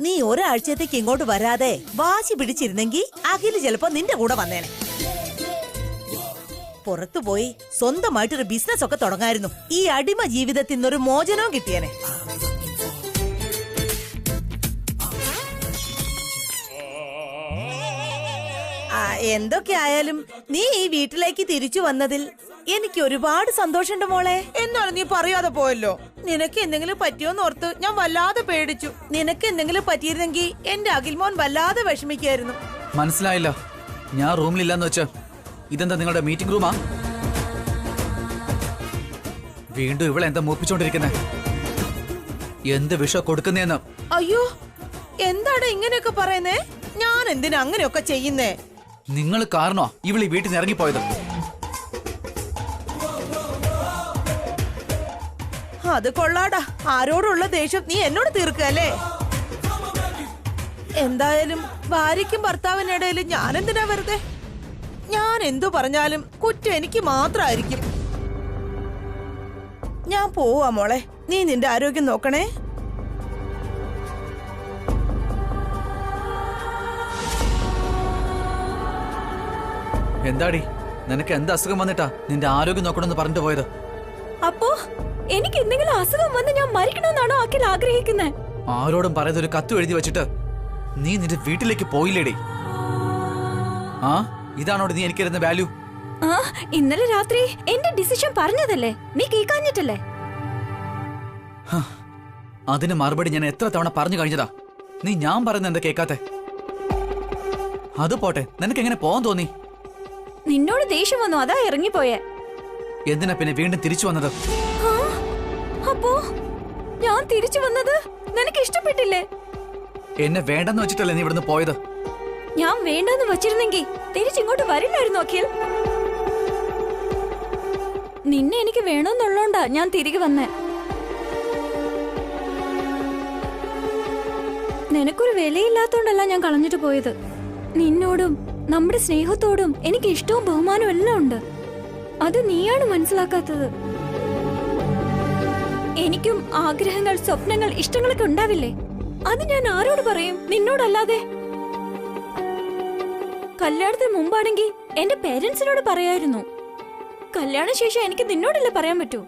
നീ ഒരാഴ്ചത്തേക്ക് ഇങ്ങോട്ട് വരാതെ വാശി പിടിച്ചിരുന്നെങ്കിൽ അഖില് ചിലപ്പോ നിന്റെ കൂടെ വന്നേനെ. പുറത്തുപോയി സ്വന്തമായിട്ടൊരു ബിസിനസ് ഒക്കെ തുടങ്ങായിരുന്നു. ഈ അടിമ ജീവിതത്തിൽ നിന്നൊരു മോചനവും കിട്ടിയേനെ. എന്തൊക്കെ ആയാലും നീ ഈ വീട്ടിലേക്ക് തിരിച്ചു വന്നതിൽ എനിക്ക് ഒരുപാട് സന്തോഷമുണ്ട് മോളെ. എന്നാലും നീ പറയാതെ പോയല്ലോ. നിനക്ക് എന്തെങ്കിലും പറ്റിയോന്ന് ഓർത്ത് ഞാൻ വല്ലാതെ പേടിച്ചു. നിനക്ക് എന്തെങ്കിലും പറ്റിയിരുന്നെങ്കിൽ എന്റെ അഖിൽമോൻ വല്ലാതെ വിഷമിക്കായിരുന്നു. മനസ്സിലായില്ല. ഞാൻ റൂമിലില്ലാന്ന് വെച്ച ഇതെന്താ നിങ്ങളുടെ മീറ്റിംഗ് റൂമാ? വീണ്ടും ഇവിടെ എന്താ മൂപ്പിച്ചോണ്ടിരിക്കുന്നേ? എന്ത് വിഷം കൊടുക്കുന്നേന്ന്? അയ്യോ, എന്താണ് ഇങ്ങനെയൊക്കെ പറയുന്നേ? ഞാൻ എന്തിനാ അങ്ങനെയൊക്കെ ചെയ്യുന്നേ? നിങ്ങൾ കാരണോ ഇവളീ വീട്ടിൽ നിന്ന് ഇറങ്ങിപ്പോയത്? അത് കൊള്ളാടാ. ആരോടുള്ള ദേഷ്യം നീ എന്നോട് തീർക്കല്ലേ? എന്തായാലും ഭാര്യയ്ക്കും ഭർത്താവിനിടയിൽ ഞാൻ എന്തിനാ വെറുതെ? ഞാൻ എന്തു പറഞ്ഞാലും കുറ്റം എനിക്ക് മാത്രമായിരിക്കും. ഞാൻ പോവാ മോളെ. നീ നിന്റെ ആരോഗ്യം നോക്കണേ. എന്താടി, നിനക്ക് എന്ത് അസുഖം വന്നിട്ടാ നിന്റെ ആരോഗ്യം നോക്കണമെന്ന് പറഞ്ഞിട്ട് പോയത്? അപ്പോ എനിക്ക് എന്തെങ്കിലും അസുഖം വന്ന് ഞാൻ മരിക്കണമെന്നാണോ അഖിൽ ആഗ്രഹിക്കുന്നത്? ആരോടും പറയാതെ ഒരു കത്ത് എഴുതി വെച്ചിട്ട് നീ നിന്റെ വീട്ടിലേക്ക് പോയില്ലേടി? ആ, ഇതാണോ നീ എനിക്കിരുന്ന വാല്യൂ? ആ, ഇന്നലെ രാത്രി എന്റെ ഡിസിഷൻ പറഞ്ഞതല്ലേ, നീ കേൾക്കാഞ്ഞിട്ടല്ലേ? അതിന് മറുപടി ഞാൻ എത്ര തവണ പറഞ്ഞു കഴിഞ്ഞതാ. നീ ഞാൻ പറയുന്ന എന്താ കേക്കാത്തെ? അത് പോട്ടെ, നിനക്ക് എങ്ങനെ പോവാൻ തോന്നി? നിന്നോട് ദേഷ്യം വന്നു, അതാ ഇറങ്ങിപ്പോയെ. എന്തിനാ പിന്നെ വീണ്ടും തിരിച്ചു വന്നത്? അപ്പോ ഞാൻ തിരിച്ചു വന്നത് നിനക്ക് ഇഷ്ടപ്പെട്ടില്ലേ? എന്നെ വേണ്ടെന്ന് വെച്ചിട്ടല്ലേ നീ ഇവിടുന്ന് പോയത്? ഞാൻ വേണ്ടെന്ന് വെച്ചിരുന്നെങ്കിൽ തിരിച്ചിങ്ങോട്ട് വരില്ലായിരുന്നു അഖിൽ. നിന്നെ എനിക്ക് വേണമെന്നുള്ളോണ്ടാ ഞാൻ തിരികെ വന്നേ. നിനക്കൊരു വിലയില്ലാത്തോണ്ടല്ല ഞാൻ കളഞ്ഞിട്ട് പോയത്. നിന്നോടും നമ്മുടെ സ്നേഹത്തോടും എനിക്ക് ഇഷ്ടവും ബഹുമാനവും എല്ലാം ഉണ്ട്. അത് നീയാണ് മനസ്സിലാക്കാത്തത്. എനിക്കും ആഗ്രഹങ്ങൾ, സ്വപ്നങ്ങൾ, ഇഷ്ടങ്ങളൊക്കെ ഉണ്ടാവില്ലേ? അത് ഞാൻ ആരോട് പറയും? നിന്നോടല്ലാതെ. കല്യാണത്തിന് മുമ്പാണെങ്കിൽ എന്റെ പേരൻസിനോട് പറയായിരുന്നു. കല്യാണശേഷം എനിക്ക് നിന്നോടല്ലേ പറയാൻ പറ്റൂ?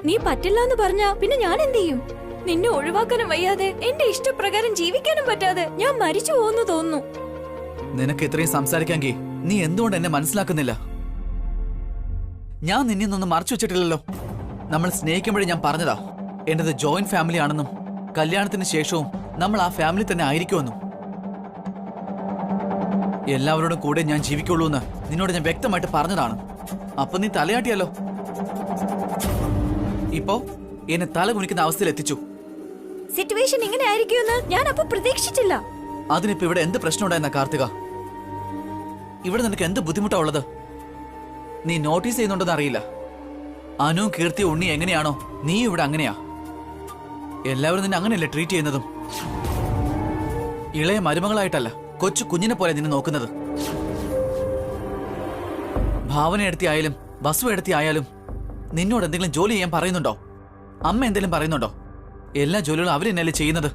നീ പറ്റില്ല എന്ന് പറഞ്ഞാ പിന്നെ ഞാൻ എന്ത് ചെയ്യും? നിന്നെ ഒഴിവാക്കാനും വയ്യാതെ, എന്റെ ഇഷ്ടപ്രകാരം ജീവിക്കാനും പറ്റാതെ ഞാൻ മരിച്ചു പോകുന്നു തോന്നുന്നു. നിനക്ക് ഇത്രയും സംസാരിക്കാമെങ്കിൽ നീ എന്തുകൊണ്ട് എന്നെ മനസ്സിലാക്കുന്നില്ല? ഞാൻ നിന്നിൽ നിന്നൊന്നും മറച്ചു വെച്ചിട്ടില്ലല്ലോ. നമ്മൾ സ്നേഹിക്കുമ്പോഴേ ഞാൻ പറഞ്ഞതാ എന്റേത് ജോയിന്റ് ഫാമിലി ആണെന്നും കല്യാണത്തിന് ശേഷവും നമ്മൾ ആ ഫാമിലി തന്നെ ആയിരിക്കുമെന്നും. എല്ലാവരോടും കൂടെ ഞാൻ ജീവിക്കുള്ളൂ എന്ന് നിന്നോട് ഞാൻ വ്യക്തമായിട്ട് പറഞ്ഞതാണ്. അപ്പൊ നീ തലയാട്ടിയല്ലോ. ഇപ്പോ എന്നെ തല കുനിക്കുന്ന അവസ്ഥയിൽ എത്തിച്ചു. സിറ്റുവേഷൻ ഇങ്ങനെ ആയിരിക്കുമെന്ന് ഞാൻ അപ്പൊ പ്രതീക്ഷിച്ചില്ല. അതിനിപ്പോ ഇവിടെ എന്ത് പ്രശ്നം ഉണ്ടായെന്ന കാർത്തിക? ഇവിടെ നിനക്ക് എന്ത് ബുദ്ധിമുട്ടാ ഉള്ളത്? നീ നോട്ടീസ് ചെയ്യുന്നുണ്ടെന്ന് അറിയില്ല. അനു, കീർത്തി, ഉണ്ണി എങ്ങനെയാണോ നീ ഇവിടെ അങ്ങനെയാ. എല്ലാവരും നിന്നെ അങ്ങനെയല്ലേ ട്രീറ്റ് ചെയ്യുന്നതും? ഇളയ മരുമകളായിട്ടല്ല, കൊച്ചു കുഞ്ഞിനെ പോലെ നിന്നെ നോക്കുന്നത്. ഭാവന എടുത്തി ആയാലും വസു എടുത്തി ആയാലും നിന്നോട് എന്തെങ്കിലും ജോലി ചെയ്യാൻ പറയുന്നുണ്ടോ? അമ്മ എന്തെങ്കിലും പറയുന്നുണ്ടോ? എല്ലാ ജോലികളും അവരെന്നല്ലേ ചെയ്യുന്നത്?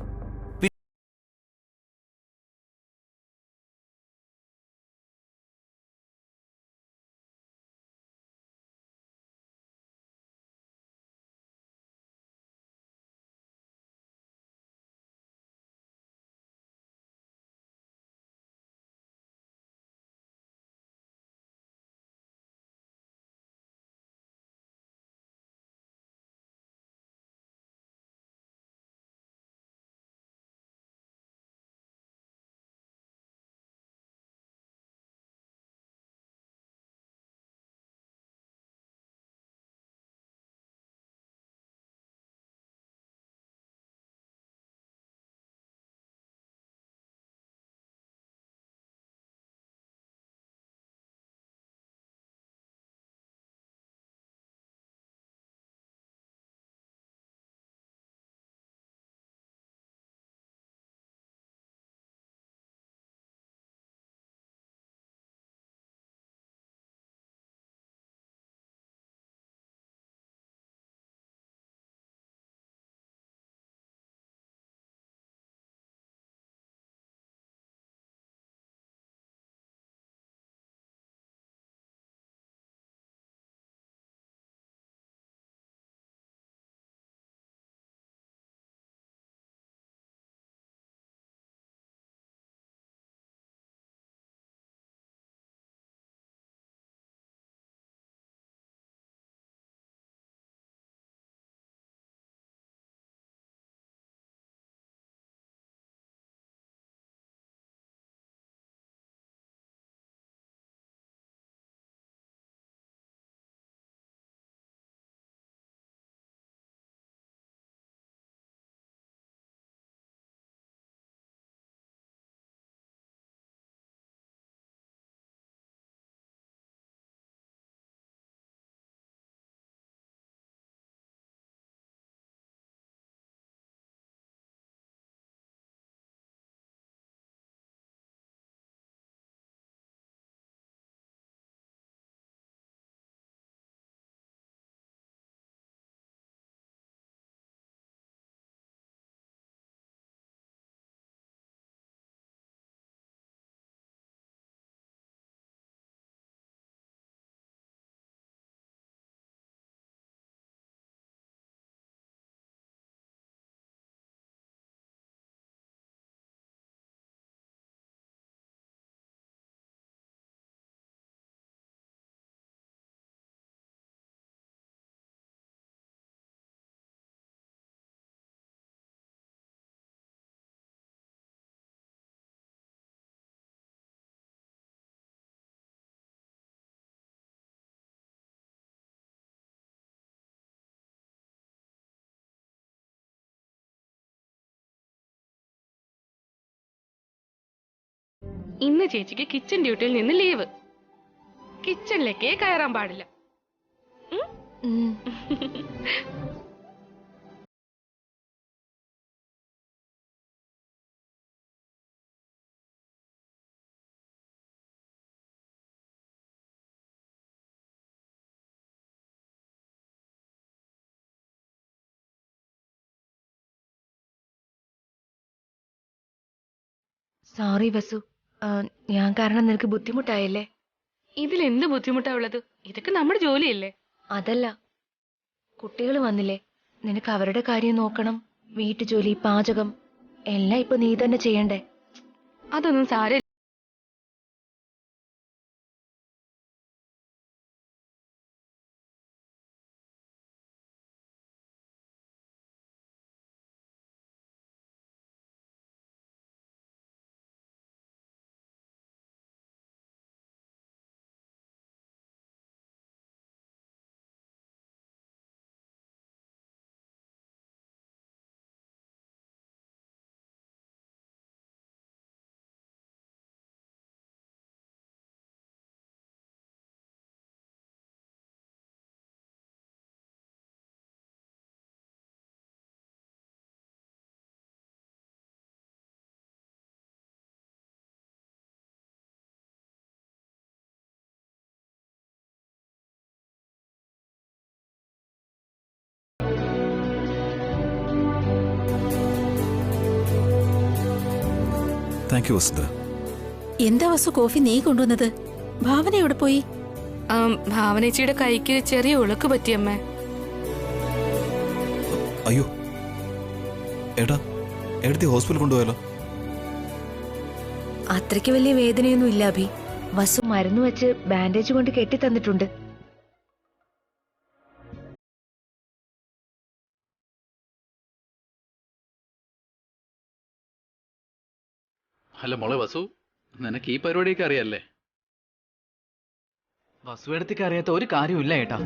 ഇന്ന് ചേച്ചിക്ക് കിച്ചൺ ഡ്യൂട്ടിയിൽ നിന്ന് ലീവ്. കിച്ചണിലേക്കേ കയറാൻ പാടില്ല. സോറി വസു, ഞാൻ കാരണം നിനക്ക് ബുദ്ധിമുട്ടായല്ലേ? ഇതിലെന്ത് ബുദ്ധിമുട്ടാ ഉള്ളത്? ഇതൊക്കെ നമ്മുടെ ജോലിയല്ലേ. അതല്ല, കുട്ടികൾ വന്നില്ലേ, നിനക്ക് അവരുടെ കാര്യം നോക്കണം. വീട്ടുജോലി, പാചകം എല്ലാം ഇപ്പൊ നീ തന്നെ ചെയ്യണ്ടേ? അതൊന്നും സാരമില്ല. Thank you Vasundha. എന്താ വസു കോഫി നീ കൊണ്ടുവന്നത്? ഭാവന എവിടെ പോയി? ഭാവനേച്ചിയുടെ കൈക്ക് ചെറിയ ഉളുക്ക് പറ്റിയമ്മേ. അയ്യോ, എടാ എടുത്തി ഹോസ്പിറ്റൽ കൊണ്ടുപോയാലോ? അത്രയ്ക്ക് വലിയ വേദനയൊന്നും ഇല്ല അഭി. വസു മരുന്ന് വെച്ച് ബാൻഡേജ് കൊണ്ട് കെട്ടി തന്നിട്ടുണ്ട്. അല്ല മോളെ വസു, നിനക്ക് ഈ പരിപാടിയൊക്കെ അറിയാല്ലേ? വസുവേടത്തേക്ക് അറിയാത്ത ഒരു കാര്യമില്ല ഏട്ടാ.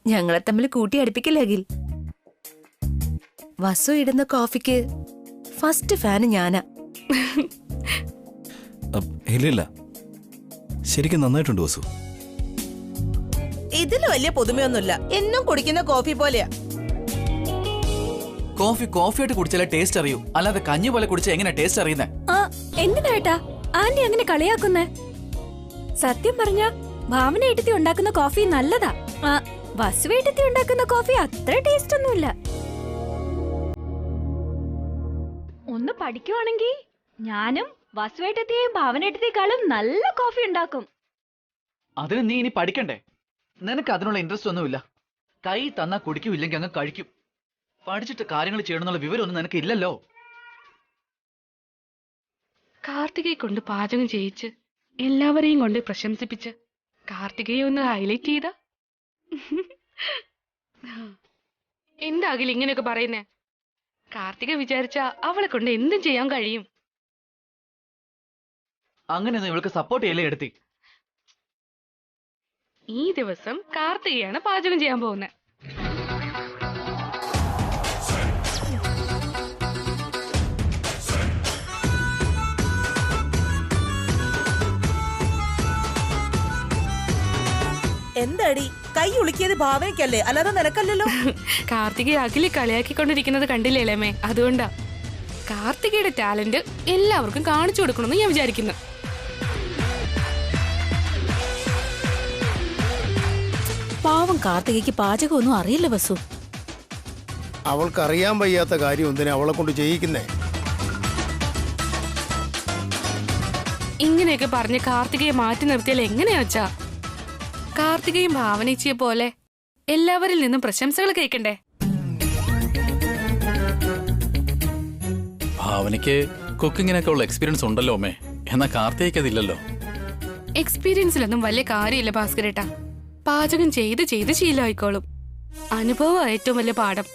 ഞങ്ങളെ തമ്മിൽ കൂട്ടി അടുപ്പിക്കില്ല അഖിൽ. വസു ഇടുന്ന കോഫിക്ക് ഫസ്റ്റ് ഫാന് ഞാനാ. ഇല്ല, ശരിക്കും നന്നായിട്ടുണ്ട് വസു. ഇതില് വലിയ പുതുമയൊന്നുമില്ല. എന്നും കുടിക്കുന്ന കോഫി പോലെയാ. കോഫിയായിട്ട് കുടിച്ചാലേ ടേസ്റ്റ് അറിയൂ, അല്ലാതെ കഞ്ഞി പോലെ കുടിച്ചാൽ എങ്ങനെ ടേസ്റ്റ് അറിയുന്നേ? എന്തിനാ ആന്റി അങ്ങനെ കളിയാക്കുന്നേ? സത്യം പറഞ്ഞ ഭാവനയേട്ടത്തി ഉണ്ടാക്കുന്ന കോഫി നല്ലതാ. വസുവേട്ടത്തി ഉണ്ടാക്കുന്ന കോഫി അത്ര ടേസ്റ്റ് ഒന്നുമില്ല. ഒന്ന് പഠിക്കുവാണെങ്കിൽ ഞാനും വസുവേട്ടത്തെയും ഭാവനേട്ടത്തെക്കാളും നല്ല കോഫി ഉണ്ടാക്കും. അതിന് നീ ഇനി പഠിക്കണ്ടേ? നിനക്ക് അതിനുള്ള ഇൻട്രസ്റ്റ് ഒന്നുമില്ല. കൈ തന്നാ കുടിക്കും, ഇല്ലെങ്കിൽ അങ്ങ് കഴിക്കും. പഠിച്ചിട്ട് കാര്യങ്ങൾ ചെയ്യണമെന്നുള്ള വിവരമൊന്നും നിനക്ക് ഇല്ലല്ലോ. കാർത്തികയെ കൊണ്ട് പാചകം ചെയ്യിച്ച് എല്ലാവരെയും കൊണ്ട് പ്രശംസിപ്പിച്ച് കാർത്തികയെ ഒന്ന് ഹൈലൈറ്റ് ചെയ്ത എന്താകില്ല ഇങ്ങനെയൊക്കെ പറയുന്നേ? കാർത്തിക വിചാരിച്ച അവളെ കൊണ്ട് എന്തും ചെയ്യാൻ കഴിയും. അങ്ങനെയൊന്നും ഇവൾക്ക് സപ്പോർട്ട് ചെയ്യല്ലേ എടുത്തി. ഈ ദിവസം കാർത്തികയാണ് പാചകം ചെയ്യാൻ പോകുന്നത്. എന്താടി കൈ ഉളുക്കിയത് ഭാവനയ്ക്കല്ലേ, അല്ലാതെ നിനക്കല്ലല്ലോ. കാർത്തികയെ അഖിലി കളിയാക്കിക്കൊണ്ടിരിക്കുന്നത് കണ്ടില്ലേ ഇളയമേ? അതുകൊണ്ടാ കാർത്തികയുടെ ടാലന്റ് എല്ലാവർക്കും കാണിച്ചു കൊടുക്കണമെന്ന് ഞാൻ വിചാരിക്കുന്നു. പാവം കാർത്തികയ്ക്ക് പാചകമൊന്നും അറിയില്ല വസു. അവൾക്കറിയാൻ വയ്യാത്ത കാര്യം എന്തിനാ അവളെ കൊണ്ട് ചെയ്യിക്കുന്നേ? ഇങ്ങനെയൊക്കെ പറഞ്ഞ് കാർത്തികയെ മാറ്റി നിർത്തിയാൽ എങ്ങനെയാ വെച്ചാ? കാർത്തികയും ഭാവനേച്ചിയെ പോലെ എല്ലാവരിൽ നിന്നും പ്രശംസകൾ കേൾക്കണ്ടേ? ഭാവനയ്ക്ക് കുക്കിങ്ങിനൊക്കെ ഉള്ള എക്സ്പീരിയൻസ് ഉണ്ടല്ലോ അമ്മേ, എന്നാ കാർത്തികയ്ക്ക് അതില്ലല്ലോ. എക്സ്പീരിയൻസിലൊന്നും വലിയ കാര്യമില്ല ഭാസ്കരേട്ടാ. പാചകം ചെയ്ത് ചെയ്ത് ശീലമായിക്കോളും. അനുഭവം ഏറ്റവും വലിയ പാഠം.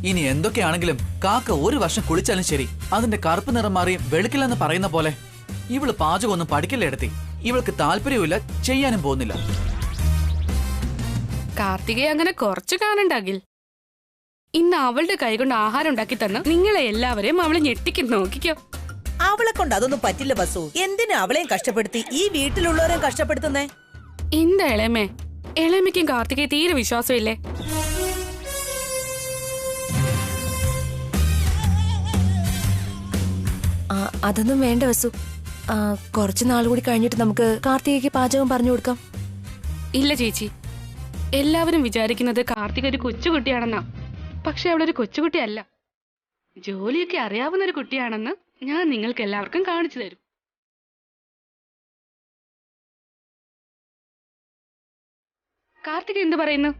ഇനി എന്തൊക്കെയാണെങ്കിലും കാക്ക ഒരു വർഷം കുളിച്ചാലും ശരി അതിന്റെ കറുപ്പ് നിറം മാറി വെളുക്കില്ലെന്ന് പറയുന്ന പോലെ ഇവള് പാചകമൊന്നും പഠിക്കല്ലേ എടുത്തി. ഇവൾക്ക് താല്പര്യമില്ല, ചെയ്യാനും പോകുന്നില്ല. കാർത്തികയെ അങ്ങനെ കുറച്ച് കാണണ്ടാകിൽ. ഇന്ന് അവളുടെ കൈകൊണ്ട് ആഹാരം ഉണ്ടാക്കി തന്ന് നിങ്ങളെ എല്ലാവരെയും അവളെ ഞെട്ടിക്കും. നോക്കിക്കോ. അവളെ കൊണ്ട് അതൊന്നും പറ്റില്ല വസു. എന്തിനാ അവളെയും കഷ്ടപ്പെടുത്തി ഈ വീട്ടിലുള്ളവരെയും കഷ്ടപ്പെടുത്തുന്നേ? എന്താ ഇളയമേ, ഇളയമ്മയ്ക്കും കാർത്തികയെ തീരെ വിശ്വാസമില്ലേ? അതൊന്നും വേണ്ട വസു. കുറച്ചു നാൾ കൂടി കഴിഞ്ഞിട്ട് നമുക്ക് കാർത്തികയ്ക്ക് പാചകം പറഞ്ഞു കൊടുക്കാം. ഇല്ല ചേച്ചി, എല്ലാവരും വിചാരിക്കുന്നത് കാർത്തിക ഒരു കൊച്ചുകുട്ടിയാണെന്നാ. പക്ഷെ അവളൊരു കൊച്ചുകുട്ടിയല്ല. ജോലിയൊക്കെ അറിയാവുന്ന ഒരു കുട്ടിയാണെന്ന് ഞാൻ നിങ്ങൾക്ക് എല്ലാവർക്കും കാണിച്ചു തരും. കാർത്തിക എന്ത് പറയുന്നു?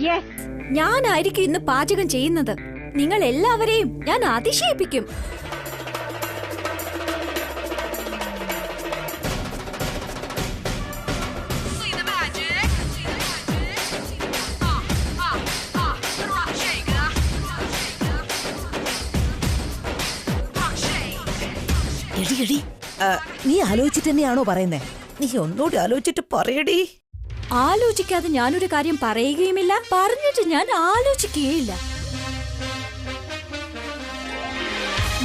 യെസ്, ഞാനായിരിക്കും ഇന്ന് പാചകം ചെയ്യുന്നത്. നിങ്ങൾ എല്ലാവരെയും ഞാൻ അതിശയിപ്പിക്കും. എടി നീ ആലോചിച്ചിട്ട് തന്നെയാണോ പറയുന്നേ? നീ ഒന്നുകൂടി ആലോചിച്ചിട്ട് പറയടി. ആലോചിക്കാതെ ഞാനൊരു കാര്യം പറയുകയുമില്ല, പറഞ്ഞിട്ട് ഞാൻ ആലോചിക്കുകയില്ല.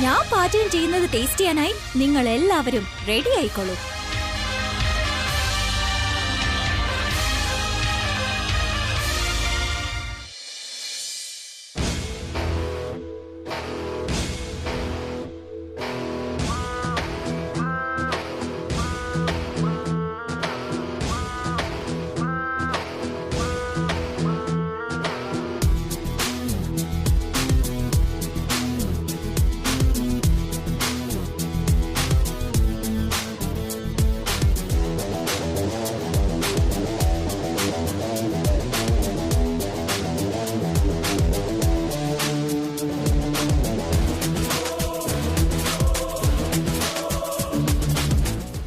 ഞാൻ പാചകം ചെയ്യുന്നത് ടേസ്റ്റ് ചെയ്യാനായി നിങ്ങൾ എല്ലാവരും റെഡി ആയിക്കോളൂ.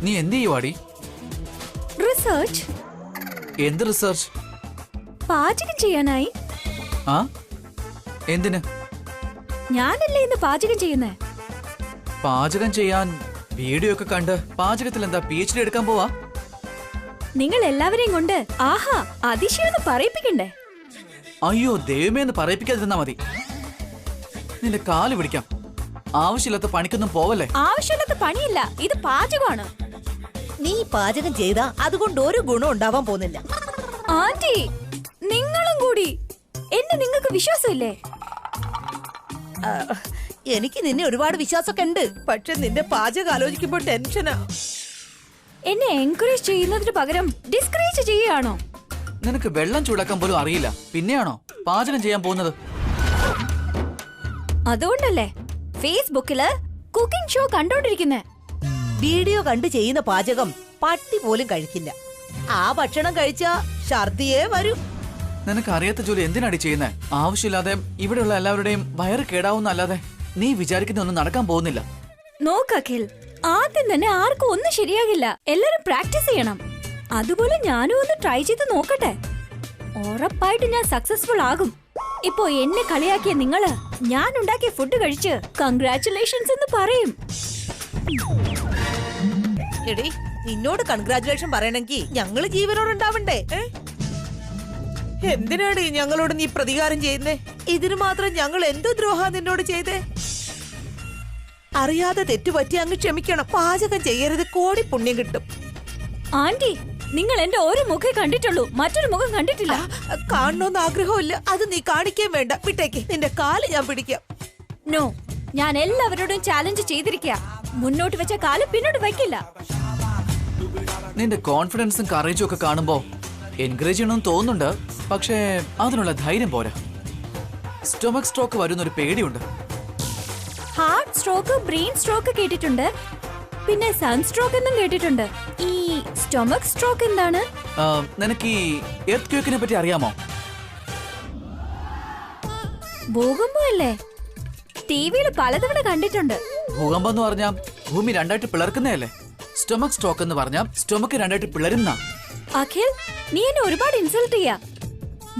നീ എന്ത് ചെയ്യുവാടി? റിസർച്ച്. എന്ത് റിസർച്ച്? പാചകം ചെയ്യാനായി. ആ, എന്തിന്? ഞാനല്ലേ ഇന്ന് പാചകം ചെയ്യുന്നേ. പാചകം ചെയ്യാൻ വീഡിയോ ഒക്കെ കണ്ട് പാചകത്തിൽ എന്താ PhD എടുക്കാൻ പോവാ? നിങ്ങൾ എല്ലാവരെയും കൊണ്ട് ആഹാ അതിശയൊന്ന് പറയിപ്പിക്കണ്ടേ? അയ്യോ ദൈവമേ എന്ന് പറയിപ്പിക്കാതിരുന്നാ മതി. നിന്റെ കാല് പിടിക്കാം. ആവശ്യമില്ലാത്ത പണിക്കൊന്നും പോവല്ലേ. ആവശ്യമില്ലാത്ത പണിയില്ല, ഇത് പാചകമാണ്. നീ പാചകം ചെയ്താ അതുകൊണ്ട് ഒരു ഗുണം ഉണ്ടാവാൻ പോകുന്നില്ല. ആന്റി, നിങ്ങളും കൂടി എന്നെ നിങ്ങൾക്ക് വിശ്വാസമില്ലേ? എനിക്ക് നിന്നെ ഒരുപാട് വിശ്വാസമൊക്കെ ഉണ്ട്. പക്ഷെ നിന്റെ പാചകം ആലോചിക്കുമ്പോൾ ടെൻഷനാ. എന്നെ എൻകറേജ് ചെയ്യുന്നതിന് പകരം ഡിസ്കറേജ് ചെയ്യുകയാണോ? നിനക്ക് വെള്ളം ചൂടാക്കാൻ പോലും അറിയില്ല, പിന്നെയാണോ പാചകം ചെയ്യാൻ പോകുന്നത്? അതുകൊണ്ടല്ലേ ഫേസ്ബുക്കില് കുക്കിംഗ് ഷോ കണ്ടോണ്ടിരിക്കുന്നേ. വീഡിയോ കണ്ട് ചെയ്യുന്ന പാചകം പട്ടി പോലും കഴിക്കില്ല. ആ ഭക്ഷണം കഴിച്ചാ ഛർദിയേ വരും. നിനക്ക് അറിയാത്ത ജോലി എന്തിനാടി ചെയ്യുന്നേ? ആവശ്യമില്ലാതെ ഇവിടെയുള്ള എല്ലാവരുടെയും വയറ് കേടാവുന്ന അല്ലാതെ നീ വിചാരിക്കുന്ന ഒന്നും നടക്കാൻ പോകുന്നില്ല. നോക്കഖിൽ, ആദ്യം തന്നെ ആർക്കും ഒന്നും ശരിയാകില്ല. എല്ലാരും പ്രാക്ടീസ് ചെയ്യണം. അതുപോലെ ഞാനും ഒന്ന് ട്രൈ ചെയ്ത് നോക്കട്ടെ. ഉറപ്പായിട്ട് ഞാൻ സക്സസ്ഫുൾ ആകും. ഇപ്പോ എന്നെ കളിയാക്കിയ നിങ്ങള് ഞാൻ ഉണ്ടാക്കിയ ഫുഡ് കഴിച്ച് കൺഗ്രാറ്റുലേഷൻസ് എന്ന് പറയും. എടി, നിന്നോട് കൺഗ്രാറ്റുലേഷൻ പറയണമെങ്കിൽ ഞങ്ങള് ജീവനോട് ഉണ്ടാവണ്ടേ? എന്തിനാണ് ഞങ്ങളോട് നീ പ്രതികാരം ചെയ്യുന്നേ? ഇതിന് മാത്രം ഞങ്ങൾ എന്ത് ദ്രോഹ നിന്നോട് ചെയ്തേ? അറിയാതെ തെറ്റുപറ്റി അങ്ങ് ക്ഷമിക്കണം. പാചകം ചെയ്യരുത്, കോടി പുണ്യം കിട്ടും. ആന്റി, നിങ്ങൾ എന്റെ ഒരു മുഖം കണ്ടിട്ടുള്ളൂ, മറ്റൊരു മുഖം കണ്ടിട്ടില്ല. കാണണമെന്ന് ആഗ്രഹമില്ല, അത് നീ കാണിക്കാൻ വേണ്ട. വിട്ടേക്ക്, നിന്റെ കാല് ഞാൻ പിടിക്കാം. നോ, ഞാൻ എല്ലാവരോടും ചാലഞ്ച് ചെയ്തിരിക്കുക. മുന്നോട്ട് വെച്ച കാല് പിന്നോട്ട് വയ്ക്കില്ല. നിന്റെ കോൺഫിഡൻസും കറേജും ഒക്കെ കാണുമ്പോ എൻകറേജ് ചെയ്യണമെന്ന് തോന്നുന്നുണ്ട്. പക്ഷേ അതിനുള്ള ധൈര്യം പോരാ. സ്റ്റൊമക് സ്ട്രോക്ക് വരുന്നൊരു പേടിയുണ്ട്. ഹാർട്ട് സ്ട്രോക്ക്, ബ്രെയിൻ സ്ട്രോക്ക് കേട്ടിട്ടുണ്ട്. പിന്നെ സൺ സ്ട്രോക്ക് എന്നും കേട്ടിട്ടുണ്ട്. ഈ സ്റ്റൊമക് സ്ട്രോക്ക് എന്താണ്? നിനക്ക് ഈ എർത്ത് ക്വേക്കിനെ പറ്റി അറിയാമോ? ഭൂകമ്പം അല്ലേ? ടിവിയിൽ പലതവണ കണ്ടിട്ടുണ്ട്. ഭൂകമ്പം എന്ന് പറഞ്ഞാൽ ഭൂമി രണ്ടായിട്ട് പിളർക്കുന്നതല്ലേ. സ്റ്റൊമക് സ്ട്രോക്ക് എന്ന് പറഞ്ഞാൽ സ്റ്റൊമക്ക് രണ്ടായിട്ട് പിളരുന്ന. അഖിൽ, നീ എന്നെ ഒരുപാട് ഇൻസൾട്ട് ചെയ്യാ.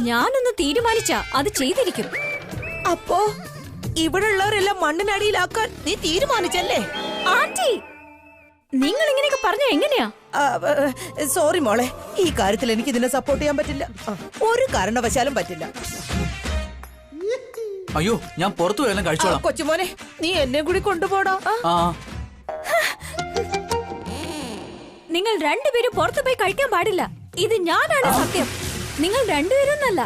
ഞാനൊന്ന് തീരുമാനിച്ചാ അത് ചെയ്തിരിക്കും. അപ്പോ ഇവിടെ ഉള്ളവരെല്ലാം മണ്ണിനടിയിലാക്കാൻ നീ തീരുമാനിച്ചല്ലേ? ആന്റി, നിങ്ങൾ ഇങ്ങനെയൊക്കെ പറഞ്ഞ എങ്ങനെയാ? സോറി മോളെ, ഈ കാര്യത്തിൽ എനിക്ക് ഇതിനെ സപ്പോർട്ട് ചെയ്യാൻ പറ്റില്ല. ഒരു കാരണവശാലും പറ്റില്ല. അയ്യോ, ഞാൻ പുറത്തു പോയാലും കഴിച്ചോളാം. കൊച്ചുമോനെ, നീ എന്നെ കൂടി കൊണ്ടുപോടാ. ആ, നിങ്ങൾ രണ്ടുപേരും പുറത്തു പോയി കഴിക്കാൻ പാടില്ല. ഇത് ഞാനാണ് സത്യം. നിങ്ങൾ രണ്ടുപേരൊന്നല്ല.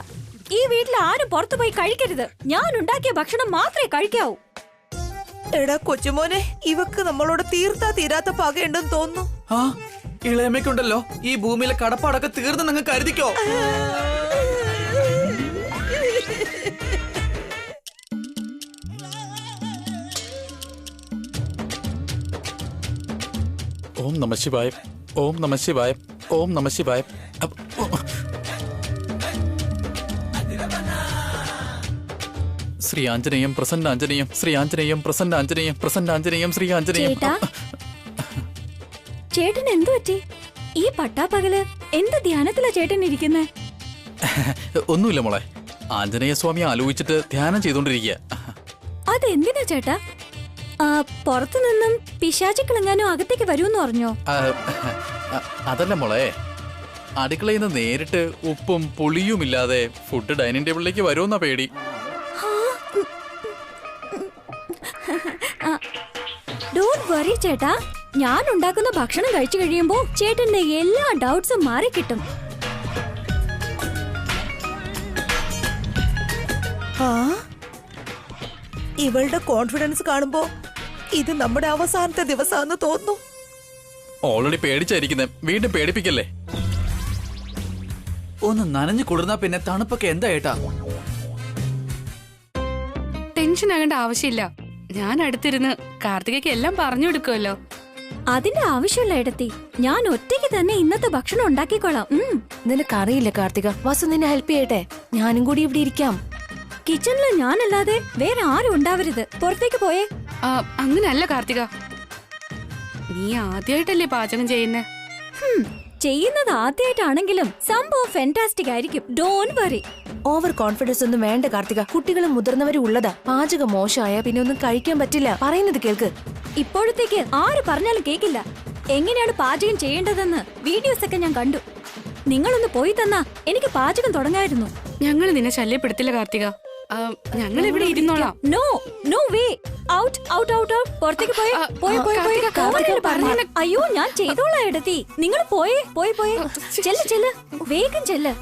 ഈ വീട്ടിൽ ആരും പുറത്തു പോയി കഴിക്കരുത്. ഞാൻ ഉണ്ടാക്കിയ ഭക്ഷണം മാത്രമേ കഴിക്കാവൂ. എടാ കൊച്ചുമോനെ, ഇവക്ക് നമ്മളോട് തീർത്താ തീരാത്ത പകയുണ്ടെന്ന് തോന്നുന്നു. ആ, ഇളയമ്മയ്ക്കുണ്ടല്ലോ ഈ ഭൂമിയിലെ കടപ്പാടൊക്കെ തീർന്ന് നിങ്ങൾ കരുതിക്കോ. ഓം നമ ശിവായ, ഓം നമ ശിവായ, ഓം നമ ശിവായ. ശ്രീ ആഞ്ജനേയം പ്രസന്നാഞ്ജനേയം, ശ്രീ ആഞ്ജനേയം പ്രസന്നാഞ്ജനേയം, പ്രസന്നാഞ്ജനേയം ശ്രീ ആഞ്ജനേയം. ചേട്ടാ, ചേട്ടൻ എന്തു പറ്റി? ഈ പട്ടാപ്പകല് എന്ത് ധ്യാനത്തിലാ ചേട്ടൻ ഇരിക്കുന്നേ? ഒന്നുമില്ല മോളെ, ആഞ്ജനേയ സ്വാമി ആലോചിച്ചിട്ട് ധ്യാനം ചെയ്തോണ്ടിരിക്കുക. അതെന്തിനാ ചേട്ടാ? പുറത്തു നിന്നും പിശാചുക്കളെങ്ങാനും അകത്തേക്ക് വരുമെന്ന് പറഞ്ഞോ? അതല്ല മോളെ, അടുക്കളയിൽ നിന്ന് നേരിട്ട് ഉപ്പും പുളിയും ഇല്ലാതെ ഫുഡ് ഡൈനിങ് ടേബിളിലേക്ക് വരുമെന്നാ പേടി. ഡോണ്ട് വറി ചേട്ടാ, ഞാൻ ഉണ്ടാക്കുന്ന ഭക്ഷണം കഴിച്ചു കഴിയുമ്പോ ചേട്ടന്റെ എല്ലാ ഡൗട്ട്സും മാറി കിട്ടും. ഇവളുടെ കോൺഫിഡൻസ് കാണുമ്പോ ഇത് നമ്മുടെ അവസാനത്തെ ദിവസമാണെന്ന് തോന്നുന്നു. ഓൾറെഡി പേടിച്ചായിരിക്കുന്നേ, വീണ്ടും പേടിപ്പിക്കല്ലേ. ഒന്ന് നനഞ്ഞു കുളിർന്നാ പിന്നെ തണുപ്പൊക്കെ എന്താ ഏട്ടാ? ടെൻഷൻ ആകേണ്ട ആവശ്യമില്ല. ഞാൻ അടുത്തിരുന്ന് കാർത്തികയ്ക്ക് എല്ലാം പറഞ്ഞു കൊടുക്കുമല്ലോ. അതിന്റെ ആവശ്യമില്ല എടത്തി. ഞാൻ ഒറ്റയ്ക്ക് തന്നെ ഇന്നത്തെ ഭക്ഷണം ഉണ്ടാക്കിക്കോളാം. നിനക്കറിയില്ല കാർത്തിക, വസു നിന്നെ ഹെൽപ്പ് ചെയ്യട്ടെ? ഞാനും കൂടി ഇവിടെ ഇരിക്കാം. കിച്ചണില് ഞാനല്ലാതെ വേറെ ആരും ഉണ്ടാവരുത്. പുറത്തേക്ക് പോയേ. അങ്ങനല്ല കാർത്തിക, നീ ആദ്യമായിട്ടല്ലേ പാചകം ചെയ്യുന്നേ. ചെയ്യുന്നത് ആദ്യമായിട്ടാണെങ്കിലും സംഭവം ഫാന്റാസ്റ്റിക് ആയിരിക്കും. Don't worry. ഓവർ കോൺഫിഡൻസ് ഒന്നും വേണ്ട കാർത്തിക. കുട്ടികളും മുതിർന്നവരും ഉള്ളതാ. പാചകം മോശമായ പിന്നെ ഒന്നും കഴിക്കാൻ പറ്റില്ല. പറയുന്നത് കേൾക്ക്. ഇപ്പോഴത്തേക്ക് ആര് പറഞ്ഞാലും കേക്കില്ല. എങ്ങനെയാണ് പാചകം ചെയ്യേണ്ടതെന്ന് വീഡിയോസ് ഒക്കെ ഞാൻ കണ്ടു. നിങ്ങളൊന്ന് പോയി തന്നാ എനിക്ക് പാചകം തുടങ്ങായിരുന്നു. ഞങ്ങൾ നിന്നെ ശല്യപ്പെടുത്തില്ല കാർത്തിക. ഞങ്ങൾ ഇവിടെ ഇരുന്നോളാം. No no way. Out out out out. പുറത്തേക്ക് പോയേ. അയ്യോ, ഞാൻ ചെയ്തോളാം എടത്തി. നിങ്ങൾ പോയേ. പോയി പോയി. ചെല്ല് ചെല്ല്, വേഗം ചെല്ല്.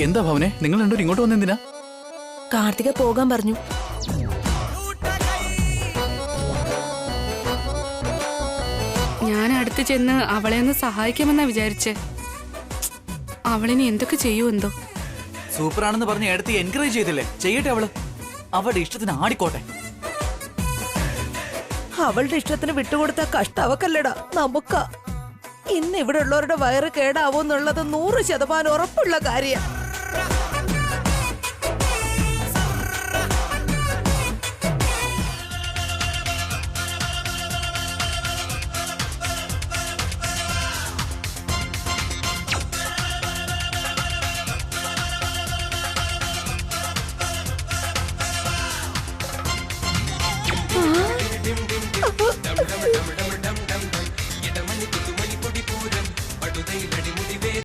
എന്താ ഭവനെ, നിങ്ങൾ രണ്ടും ഇങ്ങോട്ട് വന്നെന്തിനാ? കാർത്തിക പോകാൻ പറഞ്ഞു. ഞാൻ അടുത്ത് ചെന്ന് അവളെ ഒന്ന് സഹായിക്കാമെന്നാ വിചാരിച്ചേ. അവളിനി എന്തൊക്കെ ചെയ്യൂ എന്തോ. സൂപ്പറാണെന്ന് പറഞ്ഞ് എടുത്ത് എൻകറേജ് ചെയ്തില്ലേ? ചെയ്യട്ടെ, അവളുടെ ഇഷ്ടത്തിന് ആടിക്കോട്ടെ. അവളുടെ ഇഷ്ടത്തിന് വിട്ടുകൊടുത്ത കഷ്ടം അവക്കല്ലടാ, നമുക്കാ. ഇന്ന് ഇവിടെ ഉള്ളവരുടെ വയറ് കേടാവൂന്നുള്ളത് 100% ഉറപ്പുള്ള കാര്യം.